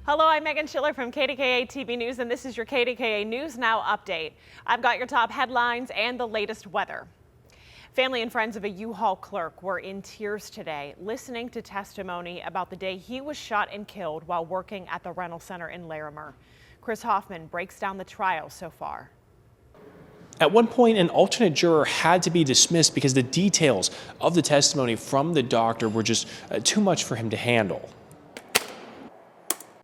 Hello, I'm Meghan Schiller from KDKA-TV News, and this is your KDKA News Now update. I've got your top headlines and the latest weather. Family and friends of a U-Haul clerk were in tears today, listening to testimony about the day he was shot and killed while working at the rental center in Larimer. Chris Hoffman breaks down the trial so far. At one point, an alternate juror had to be dismissed because the details of the testimony from the doctor were just too much for him to handle.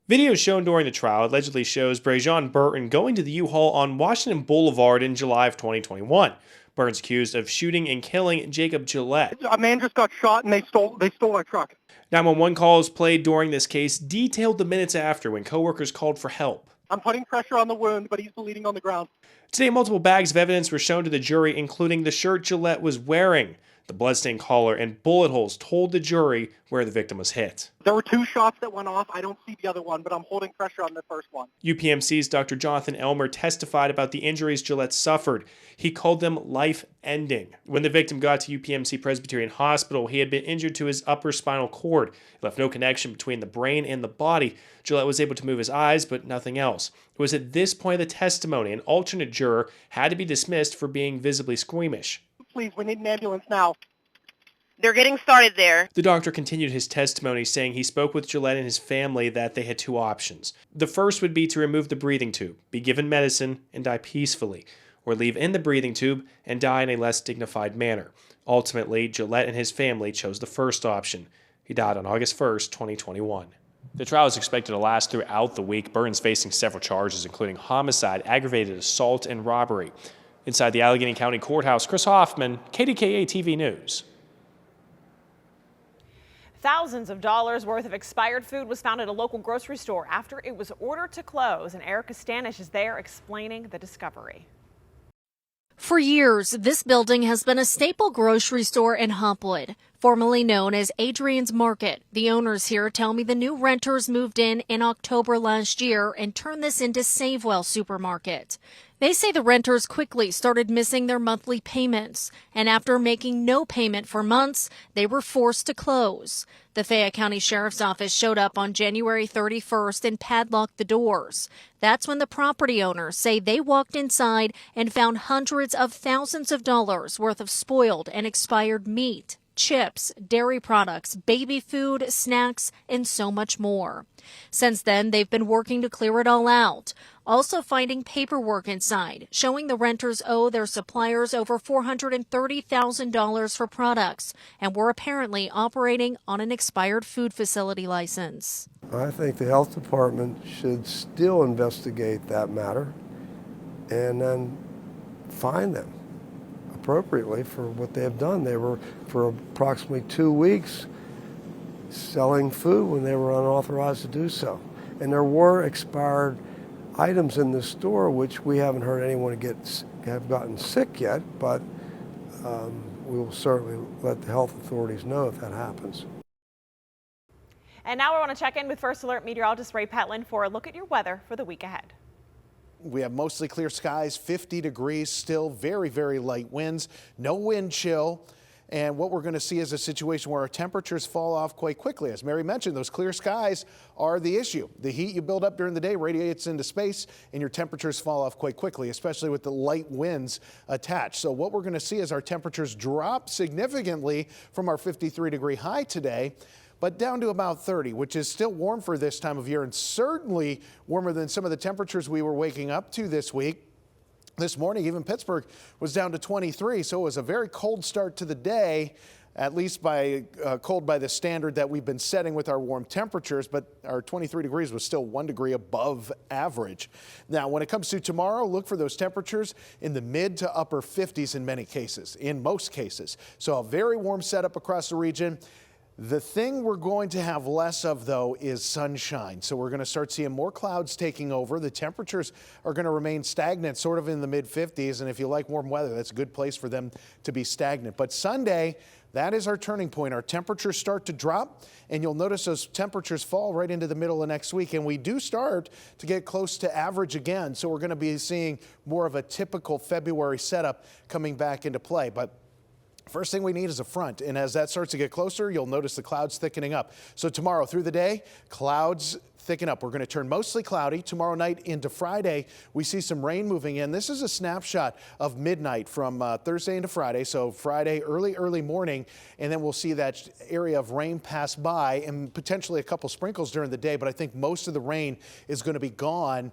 Video shown during the trial allegedly shows Brejon Burton going to the U-Haul on Washington Boulevard in July of 2021. Burton's accused of shooting and killing Jacob Gillette. A man just got shot and they stole our truck. 911 calls played during this case detailed the minutes after when coworkers called for help. I'm putting pressure on the wound, but he's bleeding on the ground. Today, multiple bags of evidence were shown to the jury, including the shirt Gillette was wearing. The bloodstained collar and bullet holes told the jury where the victim was hit. There were 2 shots that went off. I don't see the other one, but I'm holding pressure on the first one. UPMC's Dr. Jonathan Elmer testified about the injuries Gillette suffered. He called them life-ending. When the victim got to UPMC Presbyterian Hospital, he had been injured to his upper spinal cord. It left no connection between the brain and the body. Gillette was able to move his eyes, but nothing else. It was at this point of the testimony an alternate juror had to be dismissed for being visibly squeamish. Please, we need an ambulance now. They're getting started there. The doctor continued his testimony, saying he spoke with Gillette and his family that they had 2 options. The first would be to remove the breathing tube, be given medicine, and die peacefully, or leave in the breathing tube and die in a less dignified manner. Ultimately, Gillette and his family chose the first option. He died on August 1st, 2021. The trial is expected to last throughout the week. Burton's facing several charges, including homicide, aggravated assault, and robbery. Inside the Allegheny County Courthouse, Chris Hoffman, KDKA-TV News. Thousands of dollars worth of expired food was found at a local grocery store after it was ordered to close, and Erica Stanish is there explaining the discovery. For years, this building has been a staple grocery store in Hopwood, formerly known as Adrian's Market. The owners here tell me the new renters moved in October last year and turned this into Savewell Supermarket. They say the renters quickly started missing their monthly payments, and after making no payment for months, they were forced to close. The Fayette County Sheriff's Office showed up on January 31st and padlocked the doors. That's when the property owners say they walked inside and found hundreds of thousands of dollars worth of spoiled and expired meat, chips, dairy products, baby food, snacks, and so much more. Since then, they've been working to clear it all out, also finding paperwork inside showing the renters owe their suppliers over $430,000 for products and were apparently operating on an expired food facility license. I think the health department should still investigate that matter and then fine them appropriately for what they have done. They were for approximately 2 weeks selling food when they were unauthorized to do so. And there were expired items in the store which we haven't heard anyone have gotten sick yet, but we will certainly let the health authorities know if that happens. And now we want to check in with First Alert meteorologist Ray Petland for a look at your weather for the week ahead. We have mostly clear skies, 50 degrees still, very, very light winds, no wind chill. And what we're going to see is a situation where our temperatures fall off quite quickly. As Mary mentioned, those clear skies are the issue. The heat you build up during the day radiates into space and your temperatures fall off quite quickly, especially with the light winds attached. So what we're going to see is our temperatures drop significantly from our 53-degree high today, but down to about 30, which is still warm for this time of year and certainly warmer than some of the temperatures we were waking up to this week. This morning, even Pittsburgh was down to 23, so it was a very cold start to the day, at least by cold by the standard that we've been setting with our warm temperatures, but our 23 degrees was still 1 degree above average. Now, when it comes to tomorrow, look for those temperatures in the mid to upper 50s in many cases, in most cases. So a very warm setup across the region. The thing we're going to have less of, though, is sunshine. So we're going to start seeing more clouds taking over. The temperatures are going to remain stagnant, sort of in the mid-50s. And if you like warm weather, that's a good place for them to be stagnant. But Sunday, that is our turning point. Our temperatures start to drop, and you'll notice those temperatures fall right into the middle of next week. And we do start to get close to average again. So we're going to be seeing more of a typical February setup coming back into play. But first thing we need is a front, and as that starts to get closer, you'll notice the clouds thickening up. So tomorrow through the day, clouds thicken up. We're going to turn mostly cloudy tomorrow night into Friday. We see some rain moving in. This is a snapshot of midnight from Thursday into Friday. So Friday, early morning, and then we'll see that area of rain pass by and potentially a couple sprinkles during the day. But I think most of the rain is going to be gone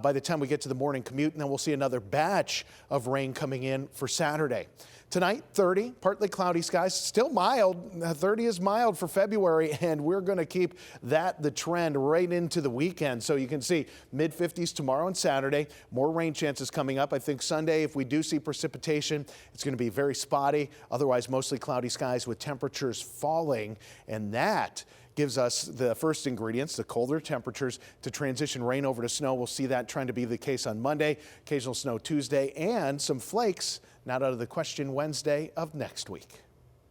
by the time we get to the morning commute. And then we'll see another batch of rain coming in for Saturday. Tonight, 30, partly cloudy skies, still mild. 30 is mild for February, and we're going to keep that the trend right into the weekend. So you can see mid-50s tomorrow and Saturday. More rain chances coming up. I think Sunday, if we do see precipitation, it's going to be very spotty. Otherwise, mostly cloudy skies with temperatures falling, and that gives us the first ingredients, the colder temperatures, to transition rain over to snow. We'll see that trying to be the case on Monday, occasional snow Tuesday, and some flakes not out of the question Wednesday of next week.